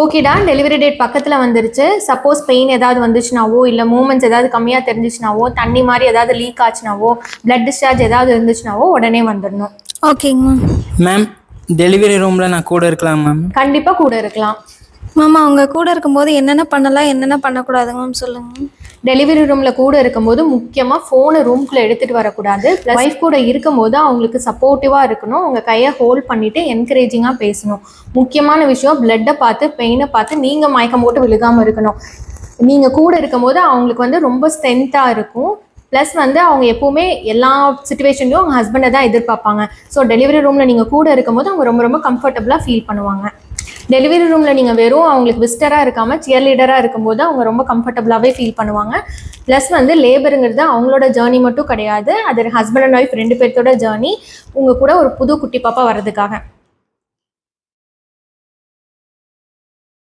ஓகேடா, delivery date பக்கத்தில் வந்துருச்சு. சப்போஸ் பெயின் ஏதாவது வந்துச்சுனாவோ, இல்லை மூமெண்ட்ஸ் ஏதாவது கம்மியாக தெரிஞ்சிச்சுனாவோ, தண்ணி மாதிரி ஏதாவது லீக் ஆச்சுனாவோ, பிளட் டிஸ்சார்ஜ் ஏதாவது இருந்துச்சுனாவோ உடனே வந்துடணும். ஓகேங்க மேம். மேம், டெலிவரி ரூமில் நான் கூட இருக்கலாம் மேம்? கண்டிப்பாக கூட இருக்கலாம். மேம், அவங்க கூட இருக்கும்போது என்னென்ன பண்ணலாம், என்னென்ன பண்ணக்கூடாதுங்க மேம் சொல்லுங்கள். டெலிவரி ரூமில் கூட இருக்கும்போது முக்கியமாக ஃபோனை ரூம்குள்ளே எடுத்துகிட்டு வரக்கூடாது. ப்ளஸ் ஒய்ஃப் கூட இருக்கும்போது அவங்களுக்கு சப்போர்ட்டிவாக இருக்கணும். உங்கள் கையை ஹோல்ட் பண்ணிவிட்டு என்கரேஜிங்காக பேசணும். முக்கியமான விஷயம், பிளட்டை பார்த்து பெயினை பார்த்து நீங்கள் மயக்கம் போட்டு விழுகாமல் இருக்கணும். நீங்கள் கூட இருக்கும்போது அவங்களுக்கு வந்து ரொம்ப ஸ்ட்ரென்த்தாக இருக்கும். ப்ளஸ் வந்து அவங்க எப்போவுமே எல்லா சுச்சுவேஷன்லையும் அவங்க ஹஸ்பண்டை தான் எதிர்பார்ப்பாங்க. ஸோ டெலிவரி ரூமில் நீங்கள் கூட இருக்கும்போது அவங்க ரொம்ப ரொம்ப கம்ஃபர்டபுளாக ஃபீல் பண்ணுவாங்க. டெலிவரி ரூமில் நீங்கள் வெறும் அவங்களுக்கு விசிட்டராக இருக்காமல் சியர் லீடராக இருக்கும்போது அவங்க ரொம்ப கம்ஃபர்டபுளாகவே ஃபீல் பண்ணுவாங்க. ப்ளஸ் வந்து லேபருங்கிறது அவங்களோட ஜேர்னி மட்டும் கிடையாது, அது ஹஸ்பண்ட் அண்ட் ஒய்ஃப் 2 பேர்த்தோட ஜேர்னி. உங்கள் கூட ஒரு புது குட்டி பாப்பா வர்றதுக்காக.